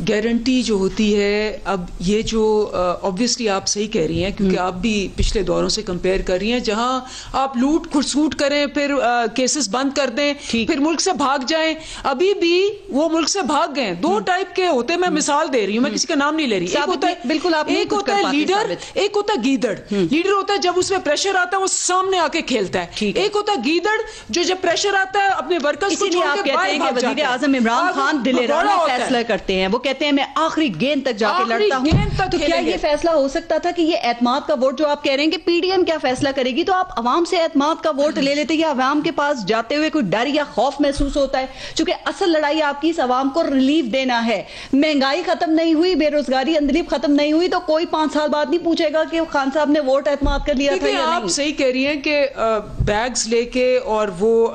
Guarantee جو ہوتی ہے، اب یہ جو obviously آپ صحیح کہہ رہی ہیں کیونکہ آپ بھی پچھلے دوروں سے کمپیئر کر رہی ہیں جہاں آپ لوٹ کھسوٹ کریں، پھر کیسز بند کر دیں، پھر ملک سے بھاگ جائیں. ابھی بھی وہ ملک سے بھاگ گئے. دو ٹائپ کے ہوتے ہیں، میں مثال دے رہی ہوں، میں کسی کا نام نہیں لے رہی. ایک ہوتا ہے لیڈر، ایک ہوتا ہے گیدڑ. لیڈر ہوتا ہے جب اس میں پریشر آتا ہے وہ سامنے آ کے کھیلتا ہے. ایک ہوتا ہے گیدڑ جو جب پریشر آتا ہے اپنے ورکرز کو چھوڑ کے باہر بھاگ جاتا ہے. وزیر اعظم عمران خان دلیرانہ فیصلہ کرتے ہیں، وہ کہتے ہیں میں آخری گیند تک جا کے لڑتا ہوں. تو کیا یہ فیصلہ ہو سکتا تھا کہ یہ اعتماد کا ووٹ جو آپ کہہ رہے ہیں کہ پی ڈی ایم کیا فیصلہ کرے گی، تو آپ عوام سے اعتماد کا ووٹ لے لیتے، یا عوام کے پاس جاتے ہوئے کوئی ڈر یا خوف محسوس ہوتا ہے؟ چونکہ اصل لڑائی آپ کی اس عوام کو ریلیف دینا ہے. مہنگائی ختم نہیں ہوئی، بے روزگاری اندلیب ختم نہیں ہوئی، تو کوئی 5 سال بعد نہیں پوچھے گا کہ خان صاحب نے ووٹ اعتماد کر لیا تھا یا نہیں. آپ صحیح کہہ رہی ہیں کہ بیگز لے کے اور وہ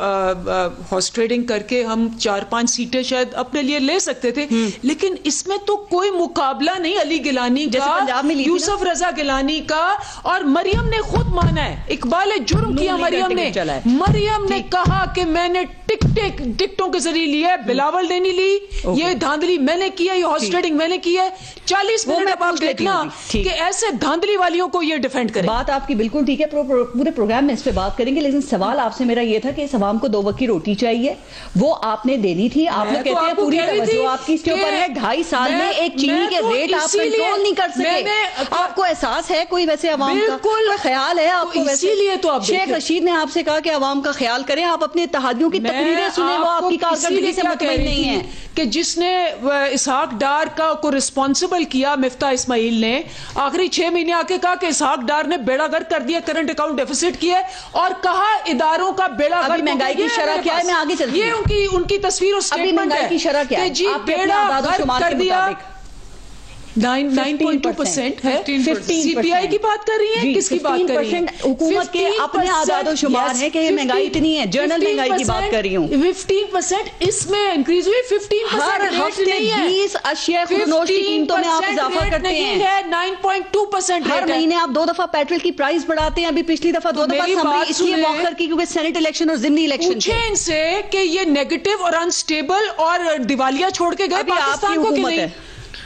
ہارس ٹریڈنگ کر کے ہم 4-5 سیٹیں شاید اپنے لیے لے سکتے تھے، لیکن اس میں تو کوئی مقابلہ نہیں علی گیلانی کا، یوسف رضا گیلانی کا. اور مریم نے خود مانا ہے، اقبال جرم کیا مریم نے کہا کہ میں نے ٹکٹوں کے ذریعے لیا ہے، بلاول نے نہیں لی، یہ دھاندلی میں نے کیا، یہ ہارس ٹریڈنگ میں نے کیا ہے. 40 منٹ اب آپ دیکھنا کہ ایسے دھاندلی والیوں کو یہ ڈیفینڈ کریں. بات آپ کی بالکل ٹھیک ہے، پورے پروگرام میں اس پہ بات کریں گے، لیکن سوال آپ سے میرا یہ تھا کہ اس عوام کو 2 وقت کی روٹی چاہیے، وہ آپ نے دینی تھی. آپ لوگ کہتے ہیں پوری توجہ آپ کی اس کے اوپر ہے. 2.5 سال میں ایک چینی کے ریٹ آپ کنٹرول نہیں کر سکے. آپ کو احساس ہے کوئی ویسے عوام کا کوئی خیال ہے آپ کو؟ اسی لیے تو آپ شیخ رشید نے آپ سے کہا کہ عوام کا خیال کریں، آپ اپنے اتحادیوں کی تقریریں سنیں، وہ آپ کی کارکردگی سے مطمئن نہیں ہیں. کہ جس نے اسحاق ڈار کو رسپانسبل کیا مفتاح اسماعیل نے، آخری 6 مہینے آ کے کہا کہ اسحاق ڈار نے بیڑا گرک کر دیا، کرنٹ اکاؤنٹ ڈیفیسٹ کیا، اور کہا اداروں کا بیڑا گرک. مہنگائی کی شرح کیا ہے؟ میں آگے چلتی ہوں. یہ ان کی تصویر اور سٹیٹمنٹ ہے کی شرح کیا ہے؟ جی بیڑا گرک کر دیا. 9.2% ہے. سی پی آئی کی بات کر رہی ہیں، کس کی بات کر رہی ہیں؟ حکومت کے اپنے اعداد و شمار ہے کہ یہ مہنگائی اتنی ہے، جنرل مہنگائی کی بات کر رہی ہوں. 15% اس میں انکریز ہوئی. 15% ہر ہفتے 20 اشیاء خودنوش کی قیمتوں میں آپ اضافہ کرتے ہیں. 9.2% ہر مہینے آپ 2 دفعہ پیٹرول کی پرائز بڑھاتے ہیں. ابھی پچھلی دفعہ 2 دفعہ اسمبلی اس لیے موخر کی کیونکہ سینٹ الیکشن اور ضمنی الیکشن. پوچھیں ان سے کہ یہ نیگیٹو اور انسٹیبل اور دیوالیہ چھوڑ کے گئے پاکستان کو کہ نہیں؟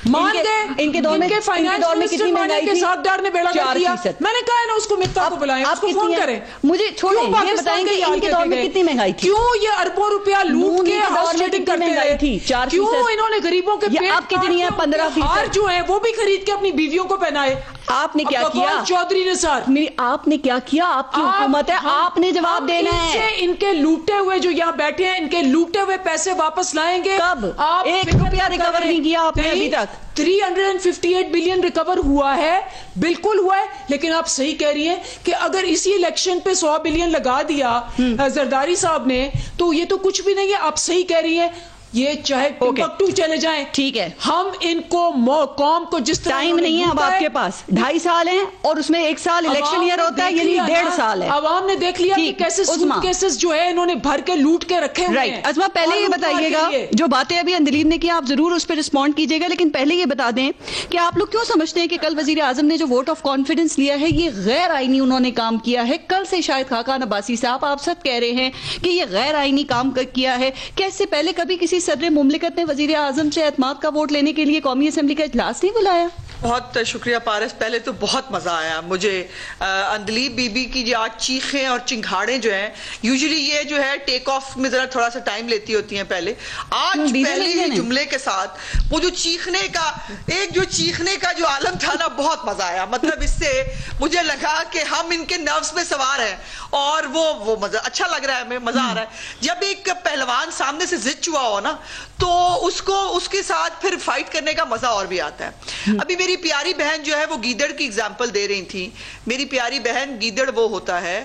مان گئے ان کے دور میں کتنی مہنگائی تھی؟ اسحاق ڈار نے بیڑا گرک کیا. میں نے کہا ہے نا اس کو مفتاح کو بلائیں، اس کو فون کریں. مجھے چھوڑیں، یہ بتائیں کہ ان کے دور میں کتنی مہنگائی تھی؟ کیوں یہ اربوں روپیہ لوٹ کے ہاؤس ٹریڈنگ کرتے رہے تھی؟ کیوں انہوں نے غریبوں کے پیٹ آپ کتنی ہے 15% ہار جو ہیں وہ بھی خرید کے اپنی بیویوں کو پہنائے؟ آپ نے کیا کیا؟ چودھری نثار آپ نے کیا کیا؟ آپ کی حکومت ہے، آپ نے جواب دینا ہے. ان کے لوٹے ہوئے جو یہاں بیٹھے ہیں، ان کے لوٹے ہوئے پیسے واپس لائیں گے. کب؟ آپ 1 روپیہ ریکور نہیں کیا آپ نے ابھی تک. 358 بلین ریکور ہوا ہے، بالکل ہوا ہے. لیکن آپ صحیح کہہ رہی ہیں کہ اگر اسی الیکشن پہ 100 بلین لگا دیا زرداری صاحب نے تو یہ تو کچھ بھی نہیں ہے. آپ صحیح کہہ رہی ہیں. یہ چاہے ٹمبکٹو چلے جائیں، ٹھیک ہے، ہم ان کو قوم کو جس طرح ٹائم نہیں ہے اب آپ کے پاس. 2.5 سال ہیں اور اس میں 1 سال الیکشن ایئر ہوتا ہے، یعنی 1.5 سال ہے. عوام نے دیکھ لیا کہ کیسے سوٹ کیسز جو ہے انہوں نے بھر کے لوٹ کے رکھے ہوئے ہیں. عظمہ پہلے یہ بتائیے گا، جو باتیں ابھی اندلیب نے کی آپ ضرور اس پہ رسپونڈ کیجیے گا، لیکن پہلے یہ بتا دیں کہ آپ لوگ کیوں سمجھتے ہیں کہ کل وزیر اعظم نے جو ووٹ آف کانفیڈنس لیا ہے یہ غیر آئینی انہوں نے کام کیا ہے؟ کل سے شاید خاقان عباسی صاحب آپ سب کہہ رہے ہیں کہ یہ غیر آئینی کام کیا ہے. کیا اس سے پہلے کبھی کسی صدر مملکت نے وزیر اعظم سے اعتماد کا ووٹ لینے کے لیے قومی اسمبلی کا اجلاس نہیں بلایا؟ بہت شکریہ پارس. پہلے تو بہت مزہ آیا مجھے اندلیب بی بی کی جو آج چیخیں اور چنگھاڑیں جو ہیں، یوزلی یہ جو ہے ٹیک آف میں ذرا تھوڑا سا ٹائم لیتی ہوتی ہیں پہلے. آج پہلے ہی جملے کے ساتھ وہ جو چیخنے کا جو عالم تھا نا، بہت مزہ آیا. مطلب اس سے مجھے لگا کہ ہم ان کے نروس پہ سوار ہیں اور وہ مزہ اچھا لگ رہا ہے، ہمیں مزہ آ رہا ہے. جب ایک پہلوان سامنے سے ضد چوا ہو نا تو اس کے ساتھ پھر فائٹ کرنے کا مزہ اور بھی آتا ہے. ابھی میری پیاری بہن جو ہے وہ گیدڑ کی اگزامپل دے رہی تھی. میری پیاری بہن، گیدڑ وہ ہوتا ہے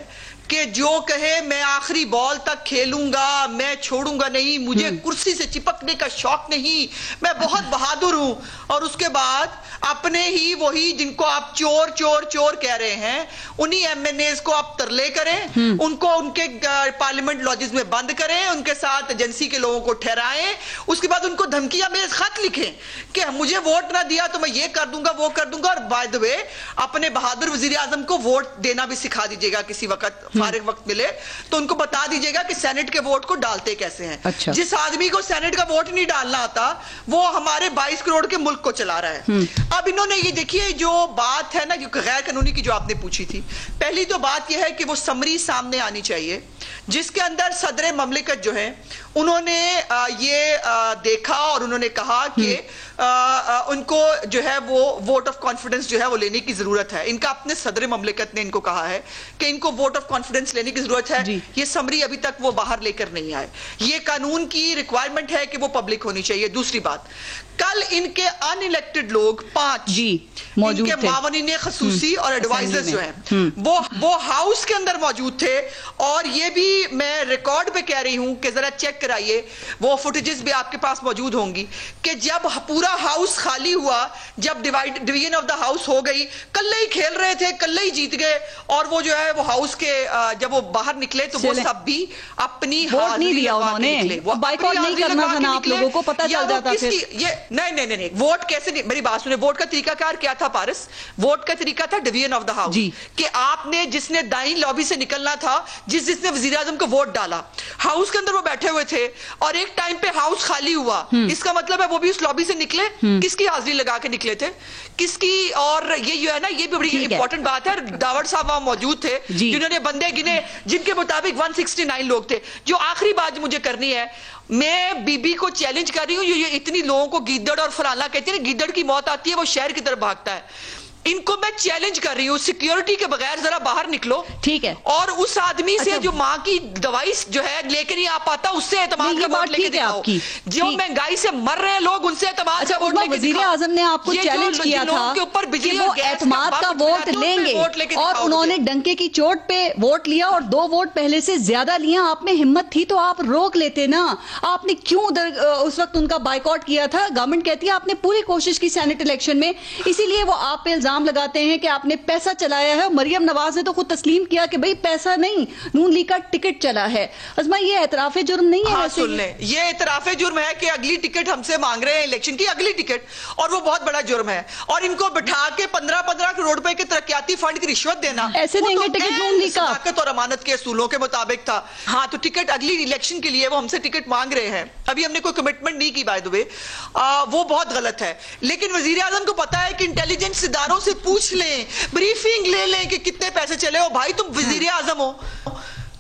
کہ جو کہے میں آخری بال تک کھیلوں گا، میں چھوڑوں گا نہیں، مجھے کرسی سے چپکنے کا شوق نہیں، میں بہت بہادر ہوں. اور اس کے بعد اپنے ہی وہی جن کو آپ چور چور چور کہہ رہے ہیں، انہی ایم این ایز کو آپ ترلے کریں، ان کو ان کے پارلیمنٹ لاجز میں بند کریں، ان کے ساتھ ایجنسی کے لوگوں کو ٹھہرائیں، اس کے بعد ان کو دھمکیاں میں خط لکھیں کہ مجھے ووٹ نہ دیا تو میں یہ کر دوں گا وہ کر دوں گا. اور بائی دی وے اپنے بہادر وزیر اعظم کو ووٹ دینا بھی سکھا دیجیے گا کسی وقت فارغ وقت ملے تو ان کو بتا دیجیے گا کہ سینٹ کے ووٹ کو ڈالتے کیسے ہیں. اچھا. جس آدمی کو سینٹ کا ووٹ نہیں ڈالنا آتا وہ ہمارے 22 کروڑ کے ملک کو چلا رہا ہے. اب انہوں نے یہ دیکھیے جو بات ہے نا غیر قانونی کی جو آپ نے پوچھی تھی, پہلی تو بات یہ ہے کہ وہ سمری سامنے آنی چاہیے جس کے اندر صدر مملکت جو ہے انہوں نے یہ دیکھا اور انہوں نے کہا کہ ان کو جو ہے وہ ووٹ آف کانفیڈنس جو ہے وہ لینے کی ضرورت ہے. ان کا اپنے صدر مملکت نے ان کو کہا ہے کہ ان کو ووٹ آف کانفیڈنس لینے کی ضرورت ہے. یہ سمری ابھی تک وہ باہر لے کر نہیں آئے. یہ قانون کی ریکوائرمنٹ ہے کہ وہ پبلک ہونی چاہیے. دوسری بات, کل ان کے ان الیکٹڈ لوگ 5 ان کے معاونین خصوصی اور ایڈوائزر جو ہیں وہ ہاؤس کے اندر موجود تھے. اور یہ بھی میں ریکارڈ پہ کہہ رہی ہوں کہ ذرا چیک کرائیے, وہ فوٹیجز بھی آپ کے پاس موجود ہوں گی کہ جب پورا ہاؤس خالی ہوا, جب ڈویژن آف دا ہاؤس ہو گئی, کلے ہی کھیل رہے تھے, کلے ہی جیت گئے, اور وہ جو ہے وہ ہاؤس کے جب وہ باہر نکلے تو وہ سب بھی اپنی حاضری لگا کے نکلے. وہ بائیکاٹ نہیں کرنا تھا نا, آپ لوگوں کو پتہ چل جاتا پھر. نہیں ووٹ کیسے نہیں, میری بات سنیں, ووٹ کا طریقہ کار کیا تھا پارس؟ ووٹ کا طریقہ تھا ڈویژن آف دا ہاؤس, کہ آپ نے جس نے دائیں لابی سے نکلنا تھا, جس نے وزیر اعظم کو ووٹ ڈالا, ہاؤس کے اندر وہ بیٹھے ہوئے تھے اور ایک ٹائم پہ ہاؤس خالی ہوا, اس کا مطلب ہے وہ بھی اس لابی سے نکلے. کس کی حاضری لگا کے نکلے تھے, کس کی؟ اور یہ جو ہے نا یہ بھی بڑی امپورٹنٹ بات ہے. داور صاحب وہاں موجود تھے جنہوں نے بندے گنے جن کے مطابق 169 لوگ تھے. جو آخری بات مجھے کرنی ہے, میں بی بی کو چیلنج کر رہی ہوں, یہ اتنی لوگوں کو گیدڑ اور فلانا کہتی ہے, گیدڑ کی موت آتی ہے وہ شہر کی طرف بھاگتا ہے. ان کو میں چیلنج کر رہی ہوں, سیکیورٹی کے بغیر ذرا باہر نکلو. ٹھیک ہے. اور اس آدمی سے جو ماں کی دوائی جو ہے لے کے نہیں آ پاتا, اس سے اعتماد کا ووٹ لے کے دکھاؤ. جو مہنگائی سے مر رہے ہیں لوگ, ان سے اعتماد کا ووٹ لے کے دکھاؤ. وزیر اعظم نے آپ کو چیلنج کیا تھا کہ وہ اعتماد کا ووٹ لیں گے, اور انہوں نے ڈنکے کی چوٹ پہ ووٹ لیا اور 2 ووٹ پہلے سے زیادہ لیا. آپ میں ہمت تھی تو آپ روک لیتے نا. آپ نے کیوں ادھر اس وقت ان کا بائیکاٹ کیا تھا؟ گورنمنٹ کہتی ہے آپ نے پوری کوشش کی سینٹ الیکشن میں, اسی لیے وہ آپ پہ الزام لگاتے ہیں کہ آپ نے پیسہ چلایا ہے. مریم نواز نے تو خود تسلیم کیا کہ بھئی پیسہ نہیں, نون لیگ کا ٹکٹ چلا ہے. عظمہ یہ اعتراف جرم نہیں ہے؟ ہاں سن لیں, یہ اعتراف جرم ہے کہ اگلی ٹکٹ ہم سے مانگ رہے ہیں, الیکشن کی اگلی ٹکٹ, اور وہ بہت بڑا جرم ہے. اور ان کو بٹھا کے 15 کروڑ روپے کے ترقیاتی فنڈ کی رشوت دینا, ایسے دیں گے ٹکٹ نون لیگ کا؟ صداقت اور امانت کے اصولوں کے مطابق تھا. ہاں تو ٹکٹ اگلی الیکشن کے لیے وہ ہم سے ٹکٹ مانگ رہے ہیں. ابھی ہم نے کوئی کمٹمنٹ نہیں کی بائی دی وے, وہ بہت غلط ہے. لیکن وزیر اعظم کو پتا ہے کہ انٹیلیجنس اداروں سے پوچھ لیں, بریفنگ لے لیں کہ کتنے پیسے چلے ہو. بھائی تم وزیر اعظم ہو,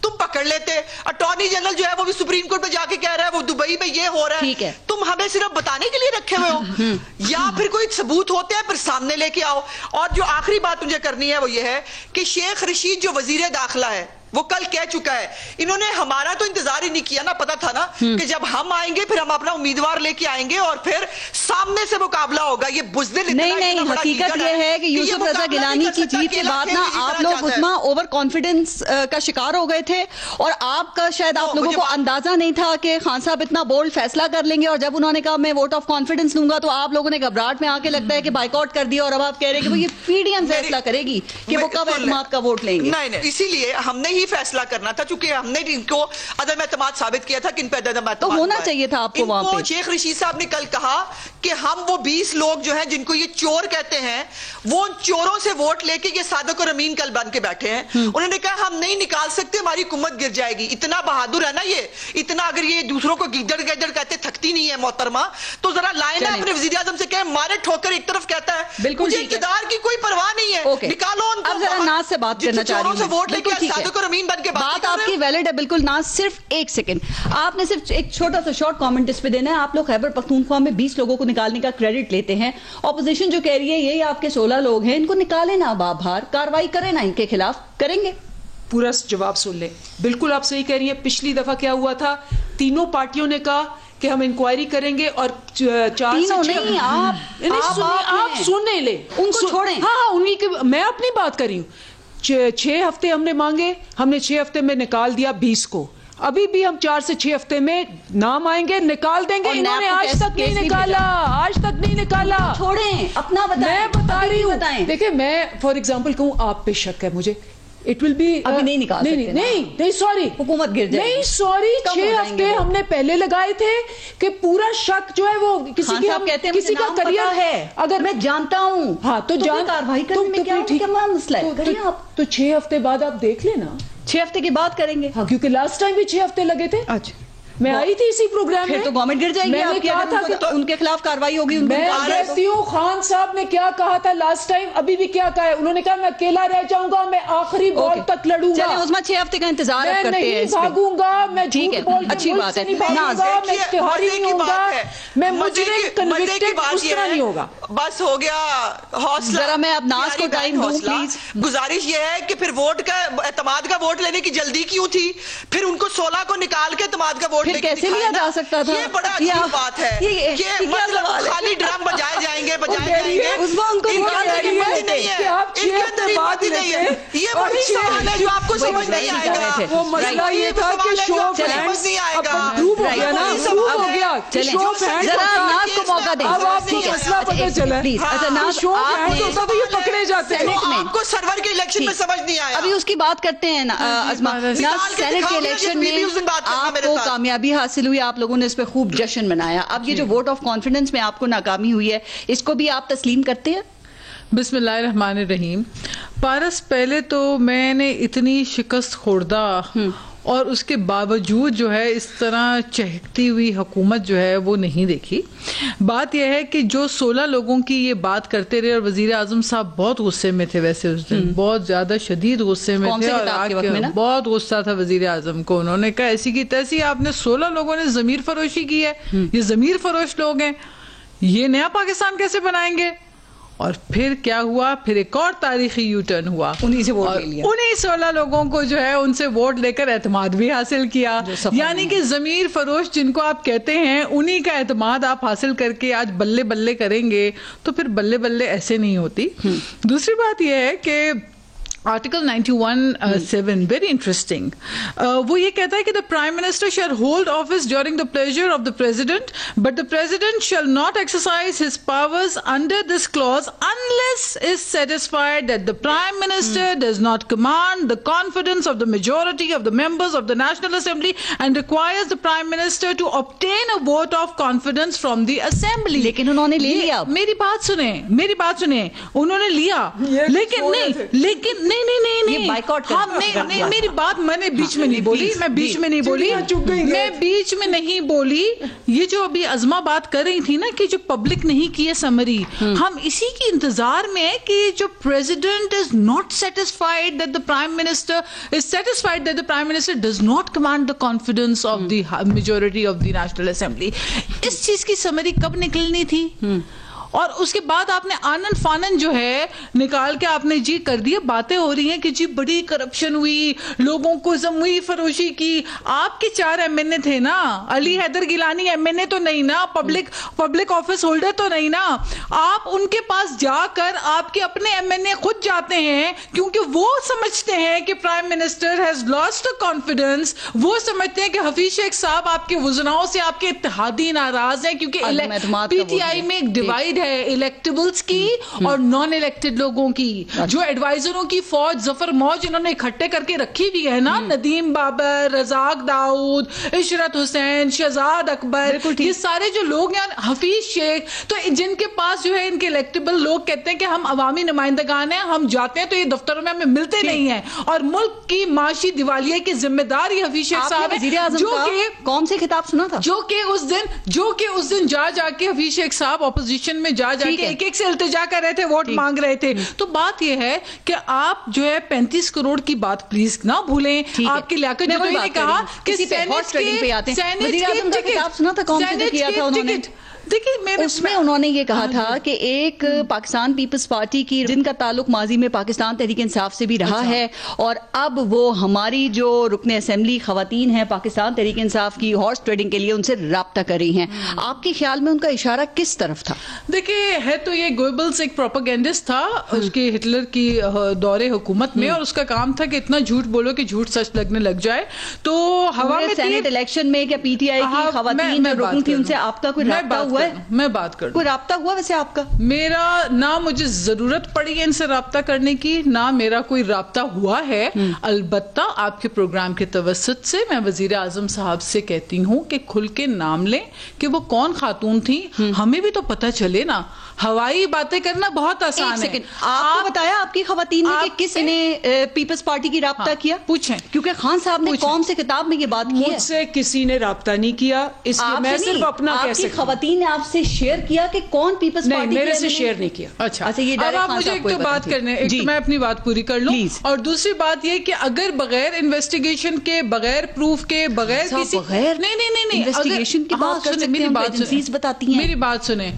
تم پکڑ لیتے. اٹارنی جنرل جو ہے وہ بھی سپریم کورٹ پہ جا کے کہہ رہا ہے وہ دبئی میں یہ ہو رہا ہے, تم ہمیں صرف بتانے کے لیے رکھے ہوئے ہو, یا پھر کوئی ثبوت ہوتے ہیں پھر سامنے لے کے آؤ. اور جو آخری بات مجھے کرنی ہے وہ یہ ہے کہ شیخ رشید جو وزیر داخلہ ہے وہ کل کہہ چکا ہے, انہوں نے ہمارا تو انتظار ہی نہیں کیا نا, پتا تھا نا کہ جب ہم آئیں گے پھر ہم اپنا امیدوار لے کے آئیں گے اور پھر سامنے سے مقابلہ ہوگا. یہ بزدل نہیں, حقیقت یہ ہے کہ یوسف رضا گیلانی کی جیت کے بعد نا آپ لوگ اتنا اوور کانفیڈنس کا شکار ہو گئے تھے, اور آپ کا شاید آپ لوگوں کو اندازہ نہیں تھا کہ خان صاحب اتنا بولڈ فیصلہ کر لیں گے. اور جب انہوں نے کہا میں ووٹ آف کانفیڈنس لوں گا تو آپ لوگوں نے گھبراہٹ میں آ کے لگتا ہے کہ بائیکاٹ کر دیا, اور اب آپ کہہ رہے ہیں کہ وہ یہ پی ڈی ایم فیصلہ کرے گی کہ وہ کب اعتماد کا ووٹ لیں گے. نہیں, اسی لیے ہم نے ہی فیصلہ کرنا تھا, چونکہ ہم نے ان کو عدم اعتماد ثابت کیا تھا کہ ان پہ عدم اعتماد تو ہونا چاہیے تھا آپ کو وہاں پہ. شیخ رشید صاحب نے کل کہا کہ ہم وہ 20 لوگ جو ہیں جن کو یہ چور کہتے ہیں, وہ چوروں سے ووٹ لے کے یہ صادق اور امین کل بن کے بیٹھے ہیں. انہوں نے کہا ہم نہیں نکال سکتے, ہماری حکومت گر جائے گی. اتنا بہادر ہے نا یہ, اتنا اگر یہ دوسروں کو گیدڑ گیدڑ کہتے تھکتی نہیں ہے محترمہ, تو ذرا لائن اپنے وزیر اعظم سے کہیں مارے ٹھوکر ایک طرف کہتا ہے مجھے اقتدار کی کوئی پرواہ نہیں ہے, نکالو ان کو. اب ذرا ناز سے بات کرنا چاہ رہی ہوں, ووٹ لے کے صادق اور امین بن کے بات آپ کی ویلڈ ہے بالکل. ناز صرف 1 سیکنڈ, آپ نے صرف ایک چھوٹا سا شارٹ کامنٹ اس پہ دینا ہے. آپ لوگ خیبر پختونخوا میں 20 لوگوں کو نکالنے کا کریڈٹ لیتے ہیں, اپوزیشن جو کہہ رہی ہے یہی آپ کے 16 لوگ ہیں, ان کو نکالیں نا, باہر کاروائی کریں نا, ان کے خلاف کریں گے. پورا جواب سن لیں. بالکل آپ صحیح کہہ رہی ہیں. پچھلی دفعہ کیا ہوا تھا, تینوں پارٹیوں نے کہا کہ ہم انکوائری کریں گے, اور 4 سے 6 آپ سننے لیں, ان کو چھوڑیں. ہاں انہی کی میں اپنی بات کر رہی ہوں. 6 ہفتے ہم نے مانگے, ہم نے 6 ہفتے میں نکال دیا 20 کو. ابھی بھی ہم 4 سے 6 ہفتے میں نام آئیں گے, نکال دیں گے. انہوں نے آج تک نہیں نکالا, آج تک نہیں نکالا. چھوڑیں اپنا بتائیں. میں بتا رہی ہوں, دیکھیں میں فار ایگزامپل کہوں آپ پہ شک ہے مجھے, اٹ ول بی ابھی نہیں نکال سکتے. نہیں سوری, حکومت گر جائے. نہیں سوری, 6 ہفتے ہم نے پہلے لگائے تھے کہ پورا شک جو ہے وہ کسی کا کریئر ہے. اگر میں جانتا ہوں, ہاں تو کارروائی کرنے میں کیا مسئلہ ہے, تو 6 ہفتے بعد آپ دیکھ لینا 6 ہفتے کی بات کریں گے. ہاں کیونکہ لاسٹ ٹائم بھی 6 ہفتے لگے تھے. اچھا میں آئی تھی اسی پروگرام میں. پھر تو گورنمنٹ گر جائے گی. میں نے آپ کی کہا تھا اگر ان کے خلاف کارروائی ہوگی. میں کہتی ہوں خان صاحب نے کیا کہا تھا لاسٹ ٹائم, ابھی بھی کیا کہا ہے انہوں نے کہا میں اکیلا رہ جاؤں گا, میں آخری بال تک لڑوں گا. چلیں عظمیٰ 6 ہفتے کا انتظار کرتے ہیں. میں نہیں بھاگوں گا, میں ٹھیک ہے, اچھی بات ہے. میں اشتہاری نہیں ہوں گا, میں مجرم کنوکٹڈ اس طرح نہیں ہوگا. بس ہو گیا حوصلہ. ذرا میں اب ناز کو ٹائم دوں پلیز. گزارش یہ ہے کہ پھر ووٹ کا اعتماد کا ووٹ لینے کی جلدی کیوں تھی, پھر ان کو 16 کو نکال کے اعتماد کا ووٹ لے کے کیسے لیا جا سکتا تھا. یہ بڑا عجیب بات ہے کہ مطلب خالی ڈرم بجائے جائیں گے یہ بڑی سوال ہے جو آپ کو سمجھ نہیں آئے گا. وہ مسئلہ یہ تھا کہ شو آف ہینڈز اب پروف ہو گیا نا, پروف ہو گیا. شو آف ہینڈز ذرا ناز کو موقع دیں. اب آپ کو مسئلہ پتہ چلا پلیز. اچھا ناز شو آف ہینڈز ہوتا تو یہ پکڑے جاتے ہیں. آپ کو سرور کے الیکشن میں سمجھ نہیں آیا. ابھی اس کی بات کرتے ہیں عظمیٰ. سینٹ کے الیکشن میں آپ کو کامیابی حاصل ہوئی, آپ لوگوں نے اس پہ خوب جشن منایا. اب یہ جو ووٹ آف کانفیڈنس میں آپ کو ناکامی ہوئی ہے, اس کو بھی آپ تسلیم کرتے ہیں؟ بسم اللہ الرحمن الرحیم. پارس, پہلے تو میں نے اتنی شکست خوردہ اور اس کے باوجود جو ہے اس طرح چہکتی ہوئی حکومت جو ہے وہ نہیں دیکھی. بات یہ ہے کہ جو 16 لوگوں کی یہ بات کرتے رہے, اور وزیر اعظم صاحب بہت غصے میں تھے ویسے اس دن, بہت زیادہ شدید غصے میں تھے, اور بہت غصہ تھا وزیر اعظم کو. انہوں نے کہا ایسی کی تیسی آپ نے 16 لوگوں نے ضمیر فروشی کی ہے, یہ ضمیر فروش لوگ ہیں, یہ نیا پاکستان کیسے بنائیں گے. اور پھر کیا ہوا, پھر ایک اور تاریخی یو ٹرن ہوا, انہی سے ووٹ لے لیا, انہی 16 لوگوں کو جو ہے ان سے ووٹ لے کر اعتماد بھی حاصل کیا. یعنی کہ ضمیر فروش جن کو آپ کہتے ہیں, انہی کا اعتماد آپ حاصل کر کے آج بلے بلے کریں گے, تو پھر بلے بلے ایسے نہیں ہوتی. دوسری بات یہ ہے کہ آرٹیکل 91(7) ویری انٹرسٹنگ, وہ یہ کہتا ہے کہ the Prime Minister shall hold office during the pleasure of the President, but the President shall not exercise his powers under this clause unless is satisfied that the Prime Minister does not command the confidence of the majority of the members of the National Assembly and requires the Prime Minister to obtain a vote of confidence from the Assembly. لیکن انہوں نے لے لیا. میری بات سنیں, انہوں نے لیا, لیکن میری بات میں نے بیچ میں نہیں بولی, یہ جو ابھی عظمیٰ بات کر رہی تھی نا کہ جو پبلک نہیں کی ہے سمری, ہم اسی کی انتظار میں ہے کہ جو president is not satisfied that the Prime Minister is satisfied that the Prime Minister does not command the confidence of the majority of the National Assembly. اس چیز کی سمری کب نکلنی تھی, اور اس کے بعد آپ نے آنن فانن جو ہے نکال کے آپ نے جی کر دیا. باتیں ہو رہی ہیں کہ جی بڑی کرپشن ہوئی, لوگوں کو ضمیر فروشی کی. آپ کے 4 MNA تھے نا, علی حیدر گیلانی MNA تو نہیں نا, پبلک آفس ہولڈر تو نہیں نا. آپ ان کے پاس جا کر آپ کے اپنے MNA خود جاتے ہیں, کیونکہ وہ سمجھتے ہیں کہ prime minister has lost confidence. وہ سمجھتے ہیں کہ حفیظ شیخ صاحب آپ کے وزراؤں سے آپ کے اتحادی ناراض ہیں, کیونکہ PTI میں ایک ڈیوائڈ ہے الیکٹیبلز کی اور نان الیکٹڈ لوگوں کی. جو ایڈوائزروں کی فوج ظفر موج انہوں نے اکٹھے کر کے رکھی بھی ہے نا, ندیم بابر, رزاق داؤد, عشرت حسین, شہزاد اکبر, یہ سارے جو لوگ ہیں, حفیظ شیخ, تو جن کے پاس جو ہے ان کے الیکٹیبل لوگ کہتے ہیں کہ ہم عوامی نمائندگان ہیں, ہم جاتے ہیں تو یہ دفتروں میں ہمیں ملتے نہیں ہیں, اور ملک کی معاشی دیوالیے کی ذمہ دار یہ حفیظ شیخ صاحب ہیں, جو کہ کون سے خطاب سنا تھا, جو کہ اس دن جا کے حفیظ شیخ صاحب اپوزیشن میں جا کے ایک سے التجا کر رہے تھے, ووٹ مانگ رہے تھے. تو بات یہ ہے کہ آپ جو ہے 35 کروڑ کی بات پلیز نہ بھولیں. آپ کی لیاقت جو نے کہا کہ اس میں انہوں نے یہ کہا تھا کہ ایک پاکستان پیپلز پارٹی کی جن کا تعلق ماضی میں پاکستان تحریک انصاف سے بھی رہا ہے, اور اب وہ ہماری جو رکن اسمبلی خواتین ہیں پاکستان تحریک انصاف کی, ہارس ٹریڈنگ کے لیے ان سے رابطہ کر رہی ہیں. آپ کے خیال میں ان کا اشارہ کس طرف تھا؟ دیکھیے, ہے تو یہ گوئبلز ایک پروپیگنڈسٹ تھا اس کے ہٹلر کی دور حکومت میں, اور اس کا کام تھا کہ اتنا جھوٹ بولو کہ جھوٹ سچ لگنے لگ جائے. تو ہوا میں سینٹ الیکشن میں کیا PTI کی خواتین جو رکن تھی ان سے آپ کا کوئی رابطہ ہوا؟ میں بات کروں, کوئی رابطہ ہوا ویسے آپ کا؟ میرا نہ مجھے ضرورت پڑی ہے ان سے رابطہ کرنے کی, نہ میرا کوئی رابطہ ہوا ہے. البتہ آپ کے پروگرام کے توسط سے میں وزیر اعظم صاحب سے کہتی ہوں کہ کھل کے نام لیں کہ وہ کون خاتون تھی, ہمیں بھی تو پتہ چلے نا. ہوائی باتیں کرنا بہت آسان ہے. آپ کو بتایا آپ کی خواتین نے کہ کس نے پیپلز پارٹی کی رابطہ کیا؟ پوچھیں. کیونکہ خان صاحب نے قوم سے خطاب میں یہ بات کی ہے. مجھ سے کسی نے رابطہ نہیں کیا, اس لیے میں صرف اپنا کہہ سکتی ہوں. خواتین نے آپ سے شیئر کیا کہ کون پیپلز پارٹی میرے سے شیئر نہیں کیا. اچھا یہ اب آپ مجھے ایک تو بات کرنے, ایک میں اپنی بات پوری کر لوں, اور دوسری بات یہ کہ اگر بغیر انویسٹیگیشن کے, بغیر پروف کے, بغیر کسی نہیں انویسٹیگیشن کی بات کر سکتے ہیں, ایجنسیز بتاتی ہیں. میری بات سنیں,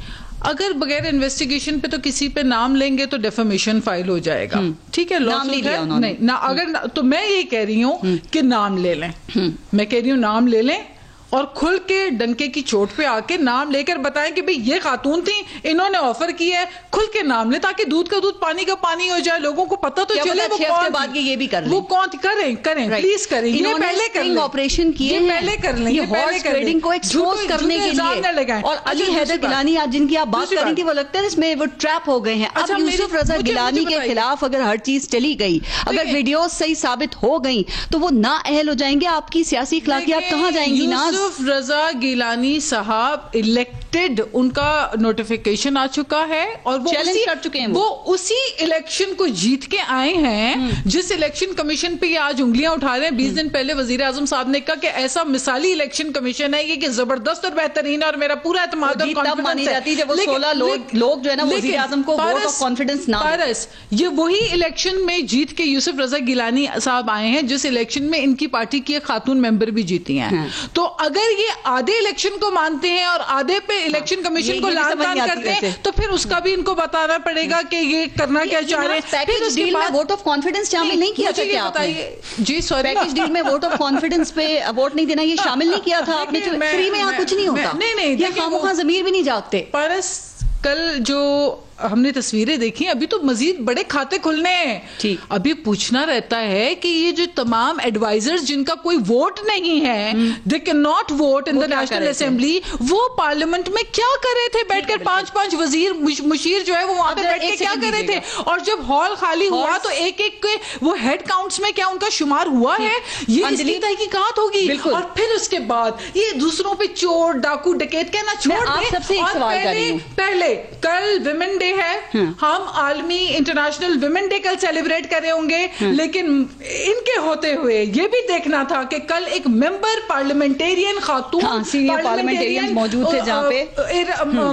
اگر بغیر انویسٹیگیشن پہ تو کسی پہ نام لیں گے تو ڈیفیمیشن فائل ہو جائے گا. ٹھیک ہے, نہیں اگر تو میں یہی کہہ رہی ہوں کہ نام لے لیں. میں کہہ رہی ہوں نام لے لیں اور کھل کے ڈنکے کی چوٹ پہ آ کے نام لے کر بتائیں کہ بھئی یہ خاتون تھی, انہوں نے آفر کیا ہے, کھل کے نام لیں تاکہ دودھ کا دودھ پانی کا پانی ہو جائے, لوگوں کو پتہ تو چلے وہ کون بعد یہ بھی کر لیں, وہ کون کریں پلیز کریں. یہ پہلے کر لیں, آپریشن کیے یہ پہلے کر لیں, یہ ہارس ٹریڈنگ کو ایکسپوز کرنے کے لیے. اور علی حیدر گیلانی آج جن کی آپ بات کر رہی تھی, وہ لگتا ہے اس میں وہ ٹریپ ہو گئے ہیں. اب یوسف رضا گیلانی کے خلاف اگر ہر چیز چلی گئی, اگر ویڈیوز صحیح ثابت ہو گئی, تو وہ نااہل ہو جائیں گے. آپ کی سیاسی اخلاقیات کہاں جائیں گی؟ یوسف رضا گیلانی صاحب الیکٹڈ, ان کا نوٹیفیکیشن آ چکا ہے اور وہ چیلنج کر چکے ہیں. وہ اسی الیکشن کو جیت کے آئے ہیں جس الیکشن کمیشن پہ یہ آج انگلیاں اٹھا رہے ہیں. 20 دن پہلے وزیر اعظم صاحب نے کہا کہ ایسا مثالی الیکشن کمیشن ہے یہ کہ زبردست اور بہترین, اور میرا پورا اعتماد اور کانفیڈنس ہے. جب وہ 16 لوگ جو ہے نا وزیر اعظم کو ووٹ آف کانفیڈنس نہ پارس, یہ وہی الیکشن میں جیت کے یوسف رضا گیلانی صاحب آئے ہیں جس الیکشن میں ان کی پارٹی کی ایک خاتون ممبر بھی جیتی ہیں. تو اگر یہ آدھے الیکشن کو مانتے ہیں اور آدھے پہ الیکشن کمیشن کو لان تان کرتے ہیں, تو پھر اس کا بھی ان کو بتانا پڑے گا کہ یہ کرنا کیا چاہ رہے ہیں. پیکیج ڈیل میں ووٹ آف کانفیڈنس شامل نہیں کیا تھا کیا آپ نے؟ جی سوری, پیکیج ڈیل میں ووٹ آف کانفیڈنس پہ ووٹ نہیں دینا یہ شامل نہیں کیا تھا آپ نے؟ فری میں یہاں کچھ نہیں ہوتا, یہ خامخواہ ضمیر بھی نہیں جاگتے. پرس کل جو ہم نے تصویریں دیکھی, ابھی تو مزید بڑے کھاتے کھلنے ہیں. ابھی پوچھنا رہتا ہے کہ یہ جو تمام ایڈوائزرز جن کا کوئی ووٹ نہیں ہے, they can not vote in the national assembly, وہ پارلیمنٹ میں کیا کر رہے تھے بیٹھ کر؟ 5 وزیر مشیر جو ہے وہ وہاں پہ بیٹھ کے کیا کر رہے تھے؟ اور جب ہال خالی ہوا تو ایک ایک کے وہ ہیڈ کاؤنٹس میں کیا ان کا شمار ہوا ہے؟ یہ اس کی تحقیقات ہوگی. اور پھر اس کے بعد یہ دوسروں پہ چور ڈاکو ڈکیت کہنا چھوڑ دیں. سب سے ایک سوال کر رہی ہوں, پہلے کل ویمن ڈے ہے, ہم عالمی انٹرنیشنل ویمن ڈے کل سیلیبریٹ کر رہے ہوں گے, لیکن ان کے ہوتے ہوئے یہ بھی دیکھنا تھا کہ کل ایک ممبر پارلیمنٹیرین خاتون پارلیمنٹیرین موجود تھے جہاں پہ